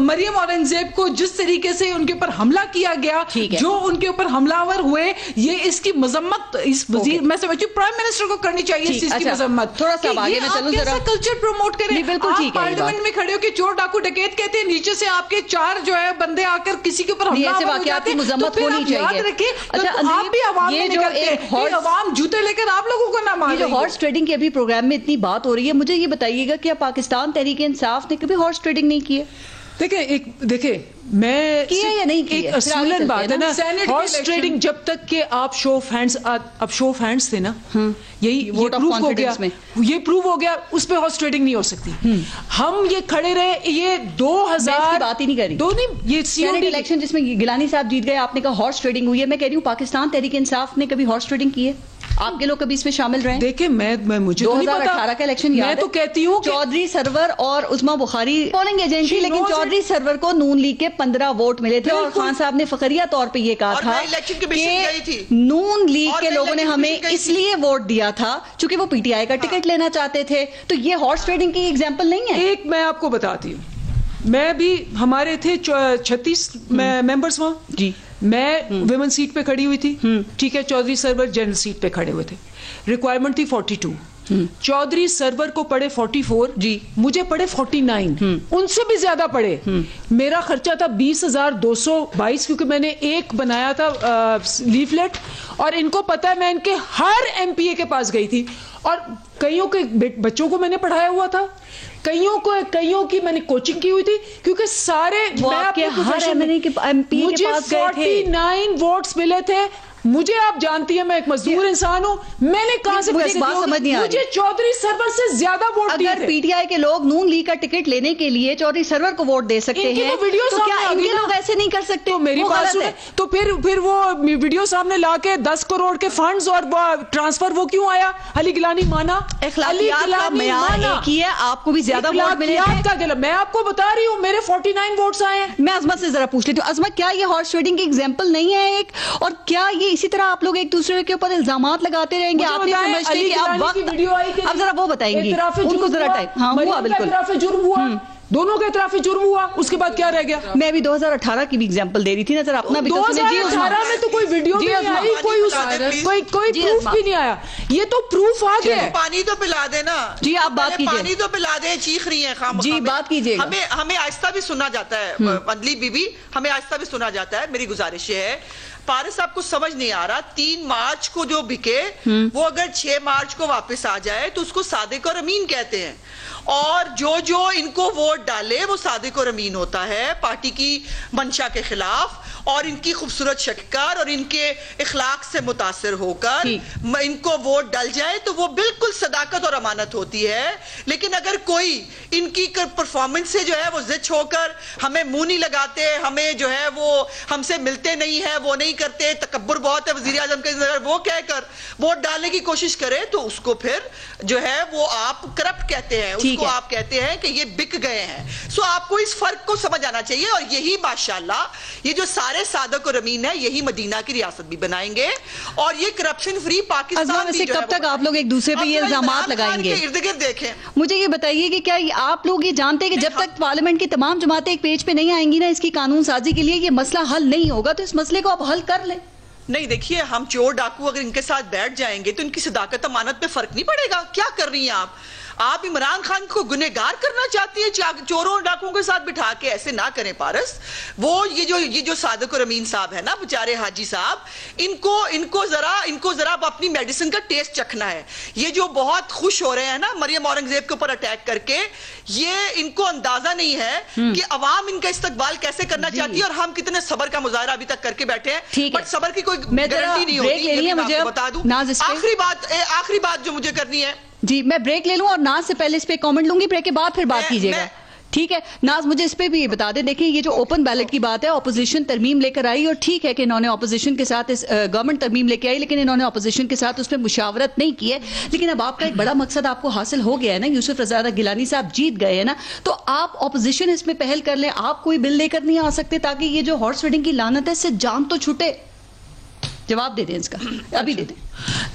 مریم اورنگزیب کو جس طریقے سے ان کے اوپر حملہ کیا گیا, جو ان کے اوپر حملہ ور ہوئے, یہ اس کی مذمت اس وزیر میں سمجھتی ہوں پرائم منسٹر کو کرنی چاہیے اس چیز کی مذمت. تھوڑا سا آگے میں چلوں ذرا, کلچر پروموٹ کریں. بالکل ٹھیک ہے, پارلیمنٹ میں کھڑے ہو کے چور ڈاکو ڈکیت کہتے ہیں, نیچے سے آپ کے 4 جو ہے بندے آ کر کسی کے اوپر ایسے واقعات کی مذمت ہونی چاہیے. اچھا, آپ بھی عوام میں نکلتے ہیں, عوام جوتے لے کر آپ لوگوں کو نہ مارے. جو ہارس ٹریڈنگ کے ابھی پروگرام میں اتنی بات ہو رہی ہے, مجھے یہ بتائیے گا کہ پاکستان تحریک انصاف نے کبھی ہارس ٹریڈنگ نہیں کی ہے؟ دیکھیں میں کیا یا نہیں کیا, ایک اصولن بات ہے نا, ہارس ٹریڈنگ جب تک کہ آپ شو آف ہینڈز, اب شو آف ہینڈز تھے نا, یہی پروف ہو گیا, یہ پروف ہو گیا, اس پہ ہارس ٹریڈنگ نہیں ہو سکتی. ہم یہ کھڑے رہے, یہ 2000 بات ہی نہیں کری, یہ سینیٹ الیکشن جس میں گیلانی صاحب جیت گئے, آپ نے کہا ہارس ٹریڈنگ ہوئی ہے. میں کہہ رہی ہوں پاکستان تحریک انصاف نے کبھی ہارس ٹریڈنگ کی ہے؟ آپ کے لوگ کبھی اس میں شامل رہے؟ دیکھیں میں مجھے 2018 کا الیکشن یاد ہے, میں تو کہتی ہوں چودھری سرور اور عثما بخاری پولنگ ایجنٹ تھی, لیکن چودھری سرور کو نون لیگ کے 15 ووٹ ملے تھے, اور خان صاحب نے فخریہ طور پہ یہ کہا تھا کہ نون لیگ کے لوگوں نے ہمیں اس لیے ووٹ دیا تھا چونکہ وہ پی ٹی آئی کا ٹکٹ لینا چاہتے تھے. تو یہ ہارس ٹریڈنگ کی ایگزامپل نہیں ہے. ایک میں آپ کو بتاتی ہوں, میں بھی, ہمارے تھے 36 ممبرز وہاں, جی میں ویمن سیٹ پہ کھڑی ہوئی تھی, ٹھیک ہے, چودھری سرور جنرل سیٹ پہ کھڑے ہوئے تھے, ریکوائرمنٹ تھی 42, چودھری سرور کو پڑے 44, جی مجھے پڑے 49, ان سے بھی زیادہ پڑے. میرا خرچہ تھا 20,222, کیونکہ میں نے ایک بنایا تھا لیفلیٹ, اور ان کو پتا ہے میں ان کے ہر ایم پی اے کے پاس گئی تھی, اور کئیوں کے بچوں کو میں نے پڑھایا ہوا تھا, کئیوں کی میں نے کوچنگ کی ہوئی تھی, کیونکہ سارے مجھے 49 ووٹس ملے تھے. مجھے آپ جانتی ہیں میں ایک مزدور انسان ہوں, میں نے کہاں سے پیسے دیے؟ مجھے چودھری سرور سے زیادہ ووٹ دیے. اگر پی ٹی آئی کے لوگ نون لیگ کا ٹکٹ لینے کے لیے چودھری سرور کو ووٹ دے سکتے ہیں تو کیا ان کے لوگ ایسے نہیں کر سکتے؟ تو میری بات سنیں, تو پھر وہ ویڈیو سامنے لا کے 10 کروڑ کے فنڈز اور ٹرانسفر وہ کیوں آیا؟ علی گیلانی مانا اخلاقیات کا معیار ایک ہی ہے, آپ کو بھی زیادہ ووٹ ملے ہیں. میں آپ کو بتا رہی ہوں میرے 49 ووٹس آئے ہیں. میں عظمت سے ذرا پوچھ لیتی ہوں, عظمت کیا یہ ہارس ٹریڈنگ کی ایگزامپل نہیں ہے ایک؟ اور کیا یہ اسی طرح آپ لوگ ایک دوسرے کے اوپر الزامات لگاتے رہیں گے؟ آپ نہیں سمجھتے کہ اب وقت, اب ذرا وہ بتائیں گی ان کو ذرا ٹائم. ہاں ہوا بالکل, اعتراف جرم ہوا, دونوں کا اعتراف جرم ہوا, اس کے بعد کیا رہ گیا؟ میں بھی 2018 کی بھی ایگزامپل دے رہی تھی نا, ذرا اپنا بھی 2018 میں تو کوئی ویڈیو بھی نہیں آئی, کوئی پروف بھی نہیں آیا. یہ تو پروف آ گیا. پانی تو پلا دے نا. جی آپ بات کیجئے. پانی تو پلا دے, چیخ رہی ہیں خام. جی بات کیجئے. ہمیں آہستہ بھی سننا جاتا ہے اندلی بی بی, ہمیں آہستہ بھی سنا جاتا ہے. میری گزارش یہ ہے, پارس صاحب کو سمجھ نہیں آ رہا, 3 مارچ کو جو بکے وہ اگر 6 مارچ کو واپس آ جائے تو اس کو صادق اور امین کہتے ہیں, اور جو ان کو ووٹ ڈالے وہ صادق اور امین ہوتا ہے پارٹی کی منشا کے خلاف, اور ان کی خوبصورت شکل اور ان کے اخلاق سے متاثر ہو کر ان کو ووٹ ڈل جائے تو وہ بالکل صداقت اور امانت ہوتی ہے. لیکن اگر کوئی ان کی پرفارمنس سے جو ہے وہ زچ ہو کر ہمیں منہ نہیں لگاتے, ہمیں جو ہے وہ ہم سے ملتے نہیں ہے, وہ نہیں کرتے, تکبر بہت ہے وزیر اعظم کے نظر, وہ کہہ کر ووٹ ڈالنے کی کوشش کرے تو اس کو پھر جو ہے وہ آپ کرپٹ کہتے ہیں, اس کو آپ کہتے ہیں کہ یہ بک گئے ہیں. سو آپ کو اس فرق کو سمجھ آنا چاہیے, اور یہی ماشاءاللہ یہ جو سارے صادق اور امین ہے یہی مدینہ کی ریاست بھی بنائیں گے, اور یہ کرپشن فری پاکستان بھی. کب تک آپ لوگ ایک دوسرے پہ یہ الزامات لگائیں گے؟ ارد گرد دیکھیں. مجھے یہ بتائیے کہ کیا آپ لوگ یہ جانتے ہیں کہ جب تک پارلیمنٹ کی تمام جماعتیں ایک پیج پہ نہیں آئیں گی نا اس کی قانون سازی کے لیے, یہ مسئلہ حل نہیں ہوگا, تو اس مسئلے کو آپ حل کر لیں. نہیں دیکھیے, ہم چور ڈاکو اگر ان کے ساتھ بیٹھ جائیں گے تو ان کی صداقت امانت پہ فرق نہیں پڑے گا. کیا کر رہی ہیں آپ عمران خان کو گنہگار کرنا چاہتی ہیں چوروں اور ڈاکوؤں کے ساتھ بٹھا کے؟ ایسے نہ کریں پارس. وہ یہ جو صادق اور امین صاحب ہے نا, بیچارے حاجی صاحب, ان کو ذرا اپنی میڈیسن کا ٹیسٹ چکھنا ہے. یہ جو بہت خوش ہو رہے ہیں نا مریم اورنگزیب کے اوپر اٹیک کر کے, یہ ان کو اندازہ نہیں ہے کہ عوام ان کا استقبال کیسے کرنا چاہتی ہے, اور ہم کتنے صبر کا مظاہرہ ابھی تک کر کے بیٹھے ہیں. بٹ صبر کی کوئی گارنٹی نہیں ہوتی. میں بتا دوں آخری بات جو مجھے کرنی ہے. جی میں بریک لے لوں, اور ناز سے پہلے اس پہ کامنٹ لوں گی, بریک کے بعد پھر بات کیجیے گا. ٹھیک ہے ناز, مجھے اس پہ بھی یہ بتا دیں. دیکھیں یہ جو اوپن بیلٹ کی بات ہے, اپوزیشن ترمیم لے کر آئی, اور ٹھیک ہے کہ انہوں نے اپوزیشن کے ساتھ گورنمنٹ ترمیم لے کے آئی, لیکن انہوں نے اپوزیشن کے ساتھ اس پہ مشاورت نہیں کی ہے. لیکن اب آپ کا ایک بڑا مقصد آپ کو حاصل ہو گیا ہے نا, یوسف رضا گیلانی صاحب جیت گئے ہیں نا, تو آپ اپوزیشن اس میں پہل کر لیں. آپ کوئی بل لے کر نہیں آ سکتے تاکہ یہ جو ہارس ریڈنگ کی لعنت ہے اس سے جان تو چھوٹے؟ جواب دے دیں اس کا, ابھی دے دیں.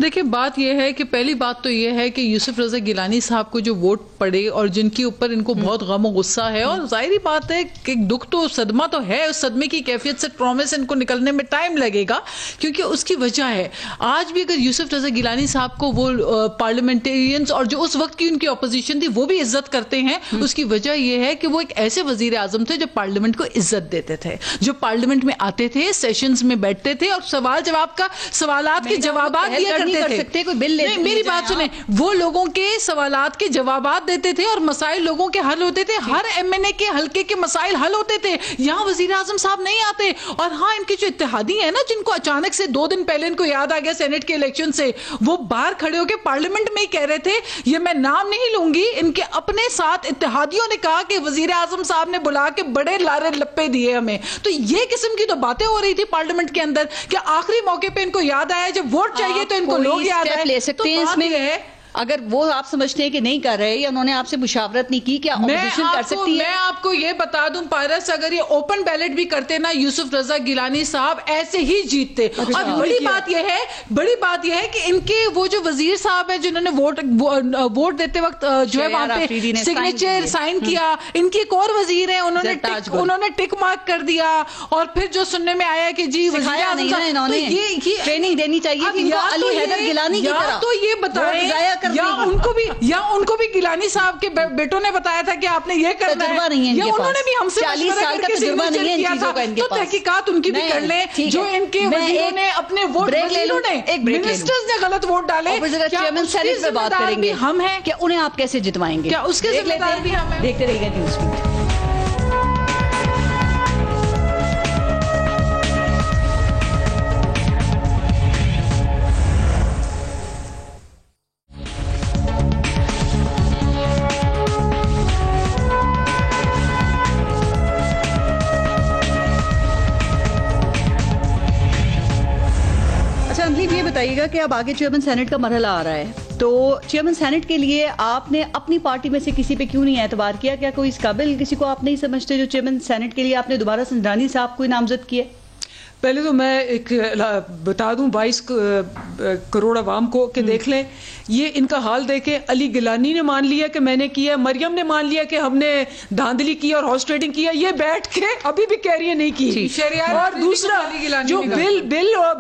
دیکھیں بات یہ ہے کہ پہلی بات تو یہ ہے کہ یوسف رضا گیلانی صاحب کو جو ووٹ پڑے اور جن کے اوپر ان کو بہت غم و غصہ ہے, اور ظاہری بات ہے کہ دکھ تو صدمہ تو ہے, اس صدمے کی کیفیت سے ٹراما سے ان کو نکلنے میں ٹائم لگے گا, کیونکہ اس کی وجہ ہے آج بھی اگر یوسف رضا گیلانی صاحب کو وہ پارلیمنٹیرینز اور جو اس وقت کی ان کی اپوزیشن تھی وہ بھی عزت کرتے ہیں, اس کی وجہ یہ ہے کہ وہ ایک ایسے وزیر اعظم تھے جو پارلیمنٹ کو عزت دیتے تھے, جو پارلیمنٹ میں آتے تھے, سیشنز میں بیٹھتے تھے, اور سوالات کے جوابات دیا کرتے تھے. میری بات سنیں, وہ لوگوں کے سوالات کے جوابات دیتے تھے, اور مسائل لوگوں کے حل ہوتے تھے, ہر ایم این اے کے حلقے کے مسائل حل ہوتے تھے. یہاں وزیر اعظم صاحب نہیں آتے. اور ہاں ان کے جو اتحادی ہیں نا, جن کو اچانک سے 2 دن پہلے ان کو یاد آ گیا سینٹ کے الیکشن سے, وہ باہر کھڑے ہو کے پارلیمنٹ میں ہی کہہ رہے تھے, یہ میں نام نہیں لوں گی, ان کے اپنے ساتھ اتحادیوں نے کہا کہ وزیر اعظم صاحب نے بلا کے بڑے لارے لپے دیے ہمیں. تو یہ قسم کی تو باتیں ہو رہی تھی پارلیمنٹ کے اندر کہ آخری موقع پہ ان کو یاد آیا جب ووٹ چاہیے تو ان کو لوگ یاد آئے. لے سکتے ہیں اس میں ہے, اگر وہ آپ سمجھتے ہیں کہ نہیں کر رہے یا انہوں نے آپ سے مشاورت نہیں کی, کیا اپوزیشن کر سکتی ہے؟ میں آپ کو یہ بتا دوں پارس, اگر یہ اوپن بیلٹ بھی کرتے نا یوسف رضا گیلانی صاحب ایسے ہی جیتتے. اور بڑی بات یہ ہے کہ ان کے وہ جو وزیر صاحب ہے جنہوں نے ووٹ دیتے وقت جو ہے وہاں پہ سگنیچر سائن کیا, ان کی ایک اور وزیر ہے, انہوں نے ٹک مارک کر دیا. اور پھر جو سننے میں آیا کہ جی وزیر اعظم یہ ٹریننگ دینی چاہیے تھی علی حیدر گیلانی کی طرح, تو یہ بتائیں یا ان کو بھی گیلانی صاحب کے بیٹوں نے بتایا تھا کہ آپ نے یہ کرنا ہے, یا انہوں نے بھی ہم سے 40 سال کا تجربہ نہیں ہے ان چیزوں کا ان کے پاس. تو تحقیقات ان کی بھی کر لیں, جو ان کے وزیروں نے اپنے ووٹ منسٹرز نے غلط ووٹ ڈالے, چیئرمین سینٹ پہ بات کریں گے ہم ہیں کہ انہیں آپ کیسے جتوائیں گے, کیا اس کے ذمہ دار بھی ہم ہیں. دیکھتے رہیے گا نیوز میں. اچھا انجلی یہ بتائیے گا کہ اب آگے چیئرمین سینٹ کا مرحلہ آ رہا ہے, تو چیئرمین سینٹ کے لیے آپ نے اپنی پارٹی میں سے کسی پہ کیوں نہیں اعتبار کیا؟ کیا کوئی اس قابل کسی کو آپ نہیں سمجھتے جو چیئرمین سینٹ کے لیے آپ نے دوبارہ سنجرانی صاحب کو نامزد کیے؟ پہلے تو میں ایک بتا دوں 22 کروڑ عوام کو کہ دیکھ لیں, یہ ان کا حال دیکھیں. علی گیلانی نے مان لیا کہ میں نے کیا, مریم نے مان لیا کہ ہم نے دھاندلی کی اور ہارس ٹریڈنگ کیا, یہ بیٹھ کے ابھی بھی کہہ رہی ہے نہیں کی. اور دوسرا جو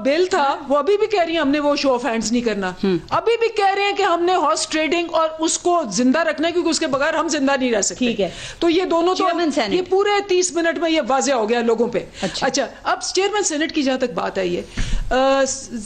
بل تھا وہ ابھی بھی کہہ رہی ہیں ہم نے وہ شو آف ہینڈز نہیں کرنا, ابھی بھی کہہ رہے ہیں کہ ہم نے ہارس ٹریڈنگ اور اس کو زندہ رکھنا ہے کیونکہ اس کے بغیر ہم زندہ نہیں رہ سکتے. ٹھیک ہے, تو یہ دونوں تو یہ پورے 30 منٹ میں یہ واضح ہو گیا لوگوں پہ. اچھا اب چیئرمین سینٹ کی جہاں تک بات آئی ہے,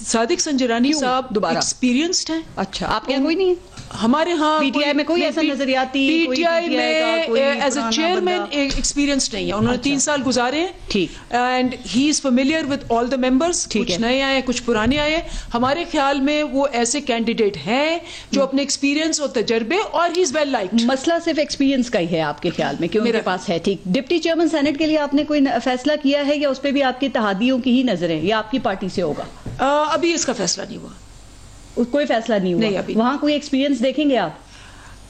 صادق سنجرانی صاحب دوبارہ ایکسپیرینسڈ ہیں. اچھا آپ کے یہاں کوئی نہیں ہے؟ ہمارے ہاں پی ٹی آئی میں کوئی ایسا نظریاتی پی ٹی آئی میں ایز اے چیئرمین ایکسپیرینسڈ نہیں ہے, انہوں نے 3 سال گزارے ہیں. ٹھیک, and he is familiar with all the members, کچھ نئے آئے کچھ پرانے آئے. ہمارے خیال میں وہ ایسے کینڈیڈیٹ ہیں جو اپنے ایکسپیرینس اور تجربے, اور ہی از ویل لائکڈ. مسئلہ صرف ایکسپیرینس کا ہی ہے آپ کے خیال میں کہ ان کے پاس ہے؟ ٹھیک, ڈپٹی چیئرمین سینٹ کے لیے آپ نے کوئی فیصلہ کیا ہے یا اس پہ بھی آپ کی اتحادیوں کی ہی نظر ہے یا آپ کی پارٹی سے ہوگا؟ ابھی اس کا فیصلہ نہیں ہوا, کوئی فیصلہ نہیں ہوا. نہیں, ابھی وہاں کوئی ایکسپیرینس دیکھیں گے آپ؟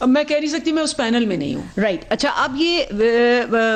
میں کہہ نہیں سکتی, میں اس پینل میں نہیں ہوں. رائٹ. اچھا اب یہ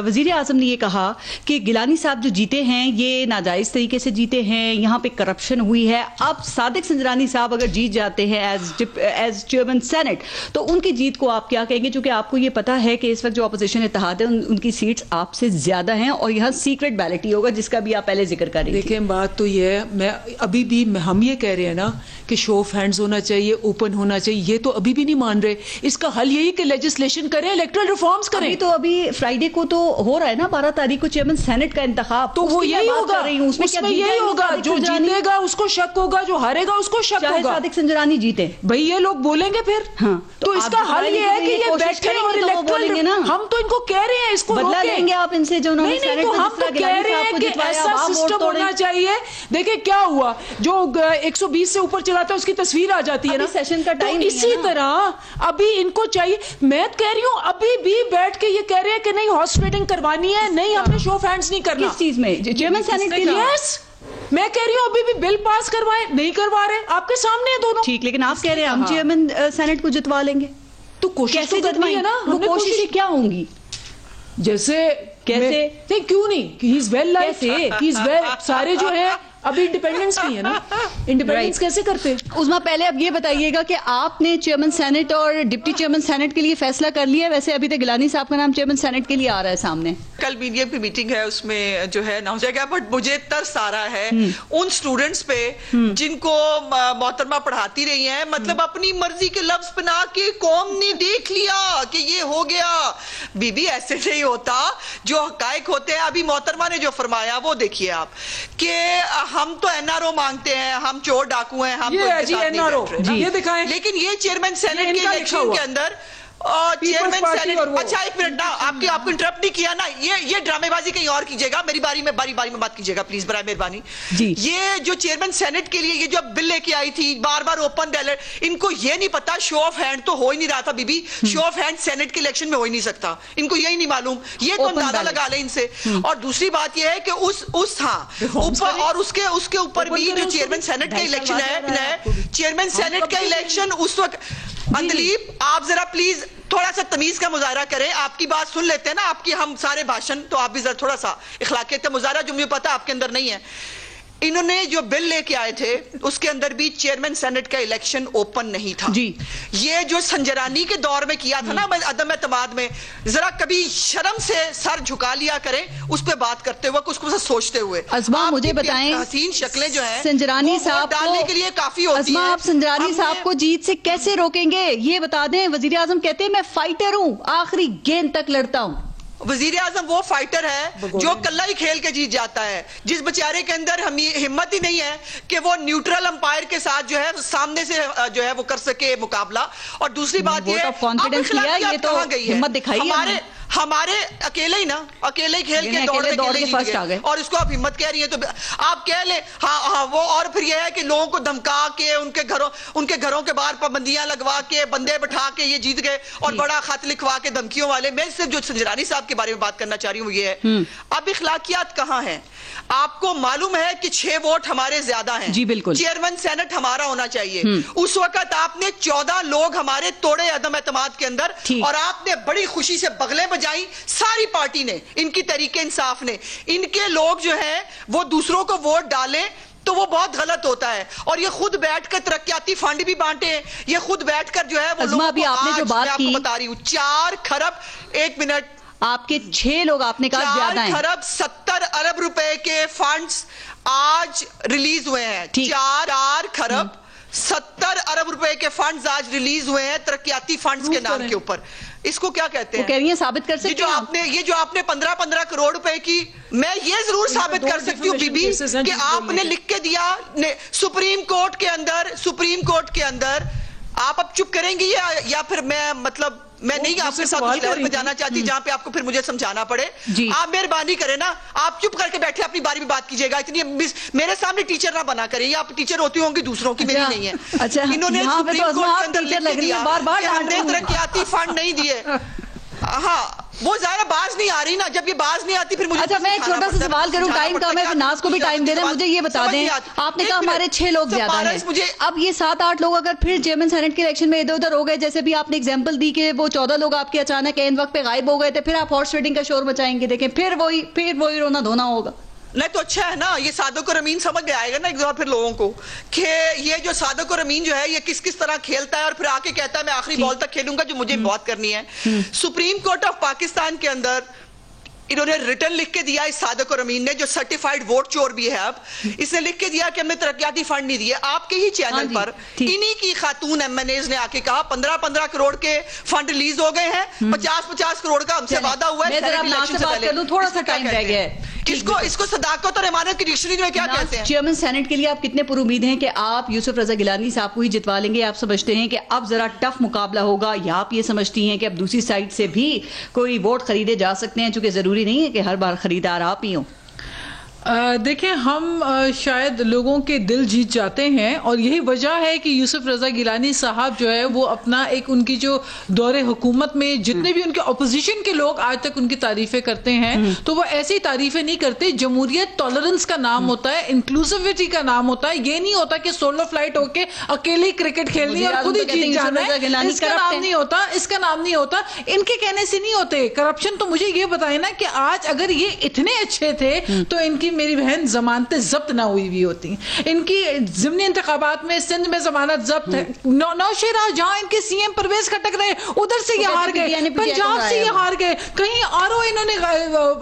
وزیر اعظم نے یہ کہا کہ گیلانی صاحب جو جیتے ہیں یہ ناجائز طریقے سے جیتے ہیں, یہاں پہ کرپشن ہوئی ہے. اب صادق سنجرانی صاحب اگر جیت جاتے ہیں ایز چیئرمین سینٹ تو ان کی جیت کو آپ کیا کہیں گے؟ چونکہ آپ کو یہ پتا ہے کہ اس وقت جو اپوزیشن اتحاد ہے ان کی سیٹس آپ سے زیادہ ہیں اور یہاں سیکرٹ بیلٹ ہی ہوگا جس کا بھی آپ پہلے ذکر کر رہے ہیں. دیکھیں بات تو یہ ہے, میں ابھی بھی ہم یہ کہہ رہے ہیں نا کہ شو آف ہینڈز ہونا چاہیے, اوپن ہونا چاہیے, یہ تو ابھی بھی نہیں مان رہے. اس کا حل یہی کہ لیجسلیشن کریں, الیکٹرل ریفارمز کریں. تو ابھی فرائیڈے کو تو ہو رہا ہے نا 12 تاریخ کو چیئرمین سینٹ کا انتخاب, تو وہ یہی ہوگا, اس میں یہی ہوگا, جو جیتے گا اس کو شک ہوگا, جو ہارے گا اس کو شک ہوگا. صادق سنجرانی جیتے بھائی یہ لوگ بولیں گے پھر. ہاں, تو اس کا حل یہ ہے کہ یہ بیٹھے اور الیکٹرل, ہم تو ان کو کہہ رہے ہیں اس کو بدلا لیں گے آپ ان سے جو انہوں نے سینٹ میں ہم تو کہہ رہے ہیں کہ ایسا سسٹم ہونا چاہیے. دیکھیں کیا ہوا, جو 120 سے اوپر چلاتا ہے اس کی تصویر آ جاتی ہے نا سیشن کا ٹائم. اسی طرح ابھی ان کو چاہیے, میں کہہ رہی ہوں ابھی بھی بیٹھ کے یہ کہہ رہے ہیں کہ نہیں ہارس ٹریڈنگ کروانی ہے, نہیں ہم نے شو آف ہینڈز نہیں کرنا. کس چیز میں؟ چیئرمین سینٹ کے لیے. میں کہہ رہی ہوں ابھی بھی بل پاس کروائیں, نہیں کروا رہے, آپ کے سامنے ہیں دونوں. ٹھیک, لیکن آپ کہہ رہے ہیں ہم چیئرمین سینٹ کو جتوا لیں گے, تو کوشش تو کرنی ہے نا. وہ کوششیں کیا ہوں گی؟ جیسے کیسے نہیں, کیوں نہیں, ہی از ویل لائف, ہی از ویل, سارے جو ہے ابھی انڈیپینڈنس نہیں ہے نا, انڈیپینڈنس کیسے کرتے؟ عظما پہلے اب یہ بتائیے گا کہ آپ نے چیئرمین سینٹ اور ڈپٹی چیئرمین سینٹ کے لیے فیصلہ کر لیا ہے؟ ویسے ابھی تک گیلانی صاحب کا نام چیئرمین سینٹ کے لیے آ رہا ہے سامنے. کل میڈیا کی میٹنگ ہے, اس میں جو ہے نہ ہو جائے گا, بٹ مجھے ترس آ رہا ہے ان اسٹوڈنٹس پہ جن کو محترمہ پڑھاتی رہی ہیں, مطلب اپنی مرضی کے لفظ بنا کے قوم نے دیکھ لیا کہ یہ ہو گیا. بی بی ایسے نہیں ہوتا, جو حقائق ہوتے ہیں. ابھی محترمہ نے جو فرمایا وہ دیکھیے آپ کہ ہم تو این آر او مانگتے ہیں, ہم چور ڈاکو ہیں, ہم یہ دکھائیں. لیکن یہ چیئرمین سینٹ کے الیکشن کے اندر چیئرمین سینٹ, اچھا ایک منٹ, آپ کو انٹرپٹ نہیں کیا نا, یہ ڈرامے بازی کہیں اور کیجیے گا, میری باری میں بات کیجیے گا پلیز برائے مہربانی. یہ جو چیئرمین سینٹ کے لیے یہ جو بل لے کے آئی تھی بار بار اوپن بیلٹ, ان کو یہ نہیں پتا شو آف ہینڈ تو ہو ہی نہیں رہا تھا. بی بی شو آف ہینڈ سینٹ کے الیکشن میں ہو ہی نہیں سکتا, ان کو یہی نہیں معلوم, یہ تو اندازہ لگا لیں ان سے. اور دوسری بات یہ ہے کہ اس ہاں اوپر اور اس کے اوپر بھی جو چیئرمین سینٹ کا الیکشن ہے, چیئرمین سینٹ کا الیکشن اس وقت. اندلیب آپ ذرا پلیز تھوڑا سا تمیز کا مظاہرہ کریں, آپ کی بات سن لیتے ہیں نا, آپ کی ہم سارے بھاشن, تو آپ بھی ذرا تھوڑا سا اخلاقیت کا مظاہرہ, جو مجھے پتا آپ کے اندر نہیں ہے. انہوں نے جو بل لے کے آئے تھے اس کے اندر بھی چیئرمین سینٹ کا الیکشن اوپن نہیں تھا. یہ جو سنجرانی کے دور میں کیا تھا نا عدم اعتماد میں, ذرا کبھی شرم سے سر جھکا لیا کریں اس پہ بات کرتے ہوئے, اس کو سوچتے ہوئے. عظما مجھے بتائیں, حسین شکلیں جو ہیں سنجرانی صاحب ڈالنے کے لیے کافی ہوتی ہیں. آپ سنجرانی صاحب کو جیت سے کیسے روکیں گے یہ بتا دیں. وزیر اعظم کہتے ہیں میں فائٹر ہوں, آخری گیند تک لڑتا ہوں. وزیر اعظم وہ فائٹر ہے جو کلا ہی کھیل کے جیت جاتا ہے, جس بیچارے کے اندر ہمت ہی نہیں ہے کہ وہ نیوٹرل امپائر کے ساتھ جو ہے سامنے سے جو ہے وہ کر سکے مقابلہ. اور دوسری بات یہ ہے کانفیڈنس لیا, یہ تو ہمت دکھائی ہے. ہمارے اکیلے ہی کھیل کے دوڑ کے فرسٹ آ گئے اور اس کو آپ ہمت کہہ رہی ہیں. تو آپ کہہ لیں ہاں وہ, اور پھر یہ ہے کہ لوگوں کو دھمکا کے ان کے گھروں کے باہر پابندیاں لگوا کے بندے بٹھا کے یہ جیت گئے اور بڑا خط لکھوا کے دھمکیوں والے. میں صرف جو سنجرانی صاحب کے بارے میں بات کرنا چاہ رہی ہوں وہ یہ ہے, اب اخلاقیات کہاں ہیں؟ آپ کو معلوم ہے کہ 6 ووٹ ہمارے زیادہ ہیں. جی بالکل. چیئرمین سینٹ ہمارا ہونا چاہیے. اس وقت آپ نے 14 لوگ ہمارے توڑے عدم اعتماد کے اندر, اور آپ نے بڑی خوشی سے بغلیں بجائیں ساری پارٹی نے, ان کی تحریک انصاف نے. ان کے لوگ جو ہیں وہ دوسروں کو ووٹ ڈالیں تو وہ بہت غلط ہوتا ہے. اور یہ خود بیٹھ کر ترقیاتی فنڈ بھی بانٹے ہیں, یہ خود بیٹھ کر جو ہے وہ لوگوں کو, آج میں آپ کو بتا رہی ہوں 4 کھرب 1 منٹ آپ کے 6 لوگ آپ نے کہا زیادہ ہیں, 4 کھرب 70 ارب روپے کے فنڈز آج ریلیز ہوئے ہیں. 4 کھرب 70 ارب روپے کے فنڈز آج ریلیز ہوئے ہیں ترقیاتی فنڈز کے نام کے اوپر. اس کو کیا کہتے ہیں؟ وہ کہہ رہی ہیں ثابت کر سکتے ہیں یہ جو آپ نے 15 کروڑ روپے کی, میں یہ ضرور ثابت کر سکتی ہوں بی بی کہ آپ نے لکھ کے دیا سپریم کورٹ کے اندر. آپ اب چپ کریں گی یا پھر میں نہیں آپ کے ساتھ اس لیول پہ جانا چاہتی جہاں پہ آپ کو پھر مجھے سمجھانا پڑے. آپ مہربانی کریں نا, آپ چپ کر کے بیٹھے اپنی باری میں بات کیجیے گا. اتنی میرے سامنے ٹیچر نہ بنا کریں, آپ ٹیچر ہوتی ہوں گی دوسروں کی, میری نہیں ہے. انہوں نے سپریم کورٹ کے اندر لکھ کے دیا کہ ہم نے ترقیاتی فنڈ نہیں دیے. ہاں وہ ظاہر باز نہیں آ رہی نا, جب یہ باز نہیں آتی پھر مجھے. اچھا میں ایک چھوٹا سا سوال کروں, ٹائم کم ہے, ناز کو بھی ٹائم دے دیں. مجھے یہ بتا دیں, آپ نے کہا ہمارے 6 لوگ زیادہ ہیں, اب یہ 7-8 لوگ اگر پھر چیئرمین سینٹ کے الیکشن میں ادھر ادھر ہو گئے, جیسے بھی آپ نے ایگزامپل دی کہ وہ 14 لوگ آپ کے اچانک عین وقت پہ غائب ہو گئے تھے, پھر آپ ہارس ریڈنگ کا شور مچائیں گے. دیکھیں پھر وہی رونا دھونا ہوگا. نہیں تو اچھا ہے نا, یہ صادق اور امین سمجھ گیا آئے گا نا ایک دفعہ پھر لوگوں کو کہ یہ جو صادق اور امین جو ہے یہ کس طرح کھیلتا ہے, اور پھر آ کے کہتا ہے میں آخری بال تک کھیلوں گا جو مجھے بات کرنی ہے. سپریم کورٹ آف پاکستان کے اندر انہوں نے ریٹرن لکھ کے دیا اس صادق اور امین نے, جو سرٹیفائیڈ ووٹ چور بھی ہے, اب اس نے لکھ کے دیا کہ ہم نے ترقیاتی فنڈ نہیں دیے. آپ کے ہی چینل پر انہی کی خاتون ایم این ایز نے آ کے کہا 15 کروڑ کے فنڈ ریلیز ہو گئے ہیں, 50 کروڑ کا ہم سے وعدہ ہوا ہے. تھوڑا سا ٹائم رہ گیا ہے. اس کو صداقت اور امانت کی ڈکشنری میں کیا کہتے ہیں؟ چیئرمین سینٹ کے لیے آپ کتنے پر امید ہیں کہ آپ یوسف رضا گیلانی صاحب کو ہی جتوا لیں گے؟ آپ سمجھتے ہیں کہ اب ذرا ٹف مقابلہ ہوگا, یا آپ یہ سمجھتی ہیں کہ اب دوسری سائڈ سے بھی کوئی ووٹ خریدے جا سکتے ہیں, چونکہ ضروری نہیں ہے کہ ہر بار خریدار آپ ہی ہوں؟ دیکھیں ہم شاید لوگوں کے دل جیت جاتے ہیں, اور یہی وجہ ہے کہ یوسف رضا گیلانی صاحب جو ہے وہ اپنا ایک ان کی جو دور حکومت میں جتنے بھی ان کے اپوزیشن کے لوگ آج تک ان کی تعریفیں کرتے ہیں تو وہ ایسی تعریفیں نہیں کرتے. جمہوریت ٹالرنس کا نام ہوتا ہے, انکلوسیوٹی کا نام ہوتا ہے. یہ نہیں ہوتا کہ سولو فلائٹ ہو کے اکیلے کرکٹ کھیلنی اور خود ہی جیت جانا ہے, اس کا نام نہیں ہوتا, اس کا نام نہیں ہوتا. ان کے کہنے سے نہیں ہوتے کرپشن. تو مجھے یہ بتائیں نا کہ آج اگر یہ اتنے اچھے تھے تو ان کی میری بہن ضمانتیں ضبط نہ ہوئی ہوئی ہوتی. ان کی ضمنی انتخابات میں سندھ میں ضمانت ضبط ہے. نوشیرہ جہاں ان کے سی ایم پرویز کھٹک رہے ادھر سے یہ ہار گئے, پنجاب سے یہ ہار گئے, کہیں آر او انہوں نے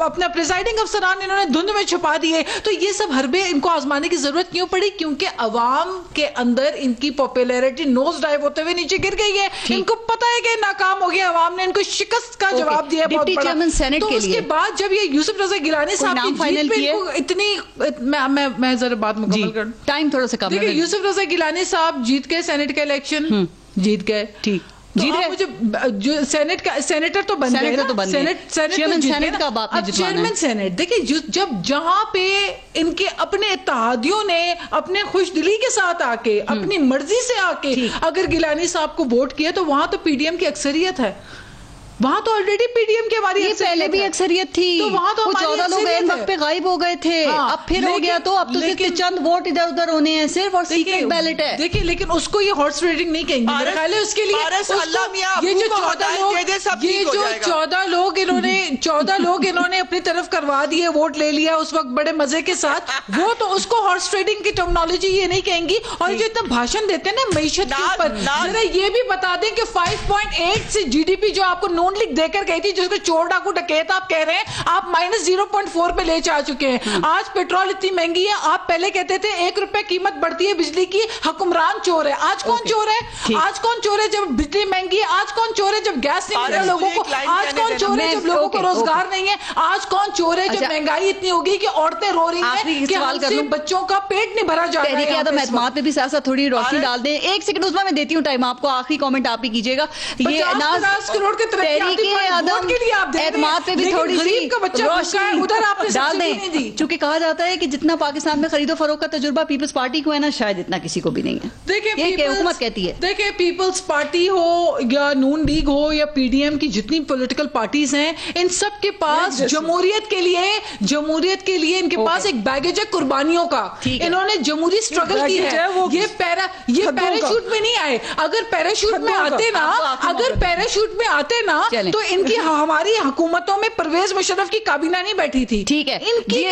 اپنا پریزائڈنگ افسران انہوں نے دھند میں چھپا دیے. تو یہ سب حربے ان کو آزمانے کی ضرورت کیوں پڑی؟ کیونکہ عوام کے اندر ان کی پاپولیرٹی نوز ڈائیو ہوتے ہوئے نیچے گر گئی ہے. ان کو پتا ہے کہ ناکام ہو گیا, عوام نے ان کو شکست کا جواب دیا بہت بڑا. تو اس کے بعد جب یہ یوسف رضا گیلانی صاحب کی جیت پہ ان کو اتنی, میں ذرا بات مکمل کروں, ٹائم تھوڑا سا کم ہے. دیکھیں یوسف رضا گیلانی صاحب جیت گئے سینٹ کا الیکشن, جیت گئے, ٹھیک مجھے سینیٹر تو بن گئے, چیئرمین سینٹ. دیکھیں جب جہاں پہ ان کے اپنے اتحادیوں نے اپنے خوش دلی کے ساتھ آ کے اپنی مرضی سے آ کے اگر گیلانی صاحب کو ووٹ کیا تو وہاں تو پی ڈی ایم کی اکثریت ہے, وہاں تو آلریڈی پی ڈی ایم کی ہماری پہلے بھی اکثریت تھی, تو وہاں تو 14 لوگ ایک وقت پہ غائب ہو گئے تھے, اب پھر ہو گیا, تو اب تو صرف چند ووٹ ادھر ادھر ہونے ہیں صرف, اور سیکرٹ بیلٹ ہے. دیکھیں لیکن اس کو یہ ہارس ریڈنگ نہیں کہیں گے میرے خیال ہے. اس کے لیے یہ جو 14 لوگ انہوں نے اپنی طرف کروا دیے, ووٹ لے لیا اس وقت بڑے مزے کے ساتھ, وہ تو اس کو ہارس ریڈنگ کی ٹرمنالوجی یہ نہیں کہیں گی. اور جو اتنا بھاشن دیتے ہیں نا معیشت کے اوپر, ذرا یہ بھی بتا دیں کہ 5.8 سے جی ڈی پی جو آپ کو نون لکھ دے کر گئی تھی, جس کو چور ڈاکو ڈکیت آپ کہہ رہے ہیں, آپ -0.4 پہ لے چاہ چکے ہیں. آج پیٹرول اتنی مہنگی ہے, آپ پہلے کہتے تھے 1 روپے قیمت بڑھتی ہے بجلی کی, حکمران چور ہے. آج کون چور ہے؟ آج کون چور ہے جب بجلی مہنگی ہے؟ آج کون چور ہے جب گیس نہیں مل رہا لوگوں کو؟ آج کون چور ہے جب لوگوں کو روزگار نہیں ہے؟ آج کون چور ہے جب مہنگائی اتنی ہوگی کہ عورتیں رو رہی ہیں کہ ہم سے بچوں کا پیٹ نہیں بھرا جا رہا ہے؟ تحریک عدم اعتماد پہ بھی ساتھ ساتھ تھوڑی روشنی ڈال دیں. 1 سیکنڈ عثمان میں دیتی ہوں ٹائم آپ کو, آخری کامنٹ آپ ہی کیجیے گا. یہ 50 کروڑ کے تحریک عدم اعتماد پہ بھی تھوڑی سی روشنی ڈال دیں, چونکہ کہا جاتا ہے کہ جتنا پاکستان میں خرید و فروخت کا تجربہ پیپلز پارٹی کو ہے نا, شاید اتنا کسی کو بھی نہیں ہے. دیکھیں حکومت کہتی ہے, دیکھیں پیپلز پارٹی ہو یا نون لیگ ہو یا پی ڈی ایم کی جتنی پولیٹیکل پارٹیز ہیں, ان سب کے پاس جمہوریت کے لیے ان کے پاس ایک بیگیج ہے قربانیوں کا. انہوں نے جمہوری اسٹرگل کی ہے, یہ پیراشوٹ میں نہیں آئے. اگر پیراشوٹ میں آتے نا تو ان کی ہماری حکومتوں میں پرویز مشرف کی کابینہ نہیں بیٹھی تھی. ٹھیک ہے, ان کی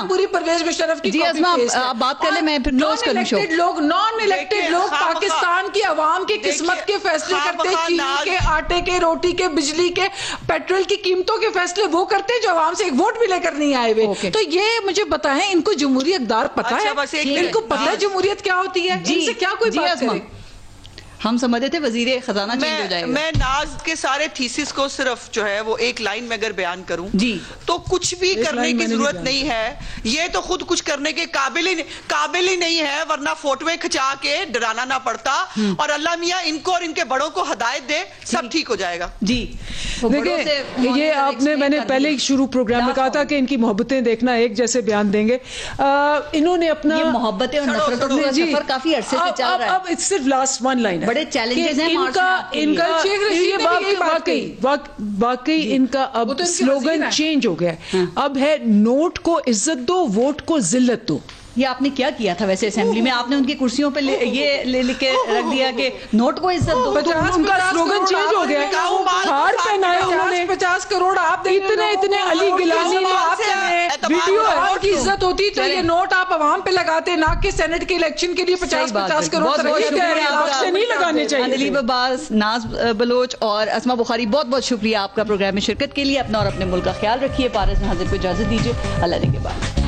پوری پرویز مشرف کی آپ بات کر لیں, میں پھر کلوز کروں شو. نان الیکٹڈ لوگ پاکستان کی عوام کی قسمت کے فیصلے کرتے, چینی کے, آٹے کے, روٹی کے, بجلی کے, پیٹرول کی قیمتوں کے فیصلے وہ کرتے ہیں جو عوام سے ایک ووٹ بھی لے کر نہیں آئے ہوئے. تو یہ مجھے بتائیں, ان کو جمہوری اقدار پتا ہے, ان کو پتا ہے جمہوریت کیا ہوتی ہے, ان سے کیا کوئی بات کرے. ہم سمجھتے تھے وزیر خزانہ چینج ہو جائے گا. میں ناز کے سارے تھیسس کو صرف جو ہے وہ ایک لائن میں اگر بیان کروں تو کچھ بھی کرنے کی ضرورت نہیں ہے. یہ تو خود کچھ کرنے کے قابل ہی نہیں ہے, ورنہ فوٹویں کھچا کے ڈرانا نہ پڑتا. اور اللہ میاں ان کو اور ان کے بڑوں کو ہدایت دے, سب ٹھیک ہو جائے گا. جی دیکھیں, یہ آپ نے, میں نے پہلے ہی شروع پروگرام میں کہا تھا کہ ان کی محبتیں دیکھنا ایک جیسے بیان دیں گے. انہوں نے اپنا محبتیں اور نفرتوں کا سفر کافی عرصے سے چل رہا ہے. اب صرف لاسٹ ون لائن ہے, بڑے چیلنجز ہیں ان کا واقعی ان کا اب سلوگن چینج ہو گیا. اب ہے نوٹ کو عزت دو, ووٹ کو ذلت دو. یہ آپ نے کیا تھا ویسے اسمبلی میں؟ آپ نے ان کی کرسیوں پہ یہ لکھ کے رکھ دیا کہ نوٹ کو عزت دو. ان کا سلوگن چینج ہو گیا, ہار پہنائے انہوں نے 50 کروڑ آپ اتنے علی گلانی ویڈیو کی عزت ہوتی تو یہ نوٹ آپ عوام پہ لگاتے, نہ کہ سینٹ کے الیکشن کے لیے 50 کروڑ نہیں لگانے چاہیے. اندلیب عباس, ناز بلوچ اور اسما بخاری, بہت بہت شکریہ آپ کا پروگرام میں شرکت کے لیے. اپنا اور اپنے ملک کا خیال رکھیے. پارس ناظر کو اجازت دیجیے. اللہ نے کے بعد.